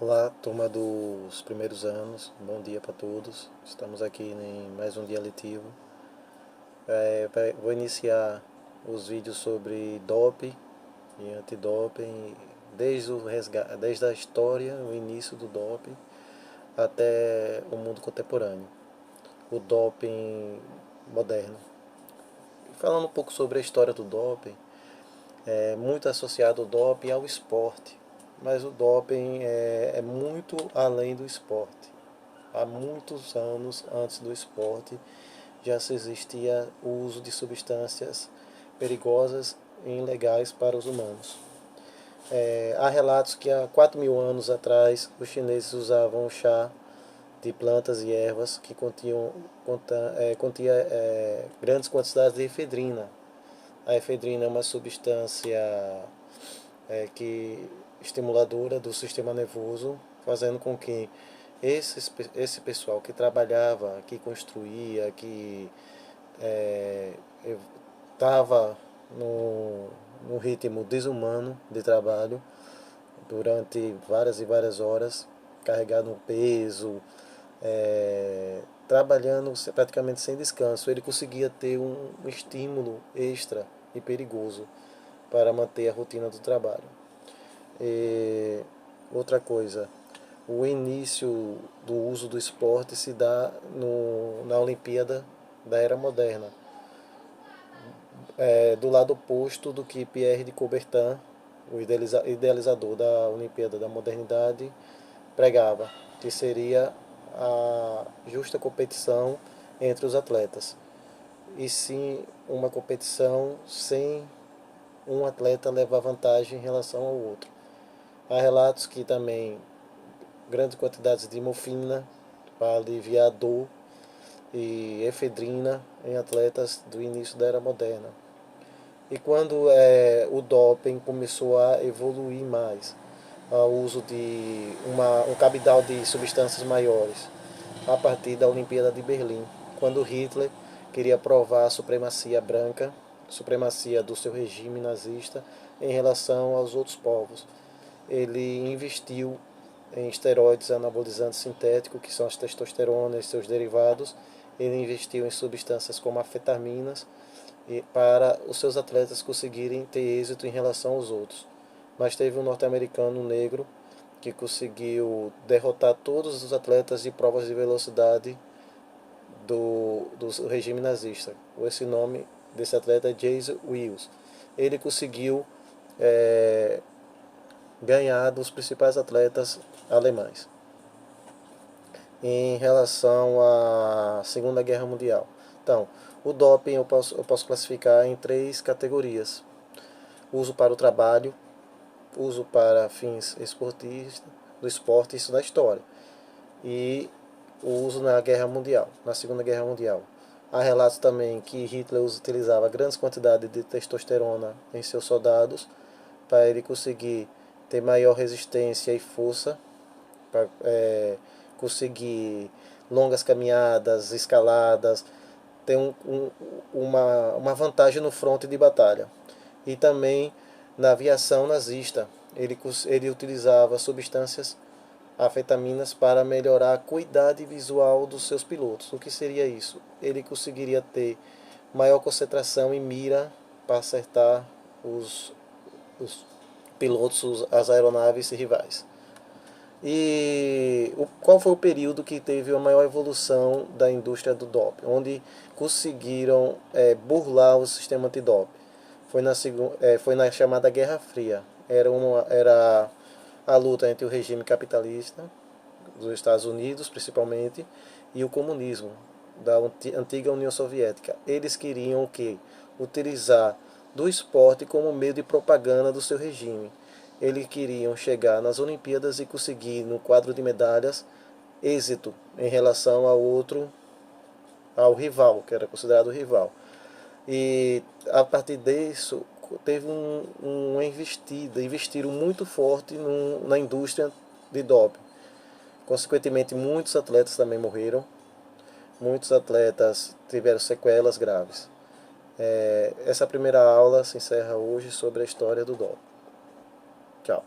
Olá, turma dos primeiros anos, bom dia para todos. Estamos aqui em mais um dia letivo. Vou iniciar os vídeos sobre doping e antidoping, desde a história, o início do doping, até o mundo contemporâneo, o doping moderno. Falando um pouco sobre a história do doping, é muito associado o doping ao esporte, mas o doping é muito além do esporte. Há muitos anos antes do esporte já se existia o uso de substâncias perigosas e ilegais para os humanos. Há relatos que há 4.000 anos atrás os chineses usavam chá de plantas e ervas que continha grandes quantidades de efedrina. A efedrina é uma substância que estimuladora do sistema nervoso, fazendo com que esse pessoal que trabalhava, que construía, que estava no ritmo desumano de trabalho durante várias e várias horas, carregando um peso, trabalhando praticamente sem descanso, ele conseguia ter um estímulo extra e perigoso para manter a rotina do trabalho. E outra coisa, o início do uso do esporte se dá na Olimpíada da Era Moderna, do lado oposto do que Pierre de Coubertin, o idealizador da Olimpíada da Modernidade, pregava, que seria a justa competição entre os atletas, e sim uma competição sem um atleta levar vantagem em relação ao outro. Há relatos que também grandes quantidades de morfina para aliviar a dor e efedrina em atletas do início da era moderna. E quando o doping começou a evoluir mais, ao uso de um cabedal de substâncias maiores, a partir da Olimpíada de Berlim, quando Hitler queria provar a supremacia branca, supremacia do seu regime nazista em relação aos outros povos. Ele investiu em esteroides anabolizantes sintéticos, que são as testosteronas e seus derivados. Ele investiu em substâncias como afetaminas para os seus atletas conseguirem ter êxito em relação aos outros. Mas teve um norte-americano negro que conseguiu derrotar todos os atletas de provas de velocidade do regime nazista. Esse nome desse atleta é Jason Wills. Ele conseguiu ganhar dos principais atletas alemães. Em relação à Segunda Guerra Mundial, então, o doping eu posso classificar em 3 categorias: uso para o trabalho, uso para fins esportistas, do esporte, isso da história, e o uso na Guerra Mundial, na Segunda Guerra Mundial. Há relatos também que Hitler utilizava grandes quantidades de testosterona em seus soldados para ele conseguir ter maior resistência e força, para conseguir longas caminhadas, escaladas, ter uma vantagem no fronte de batalha. E também na aviação nazista, ele utilizava substâncias afetaminas para melhorar a acuidade visual dos seus pilotos. O que seria isso? Ele conseguiria ter maior concentração e mira para acertar os pilotos, as aeronaves rivais. E qual foi o período que teve a maior evolução da indústria do doping, onde conseguiram burlar o sistema antidoping? Foi na chamada Guerra Fria. Era a luta entre o regime capitalista dos Estados Unidos, principalmente, e o comunismo da antiga União Soviética. Eles queriam o quê? Utilizar do esporte como meio de propaganda do seu regime. Eles queriam chegar nas Olimpíadas e conseguir, no quadro de medalhas, êxito em relação ao rival, que era considerado rival. E a partir disso, teve uma investiram muito forte na indústria de doping. Consequentemente, muitos atletas também morreram, muitos atletas tiveram sequelas graves. Essa primeira aula se encerra hoje sobre a história do doping. Tchau.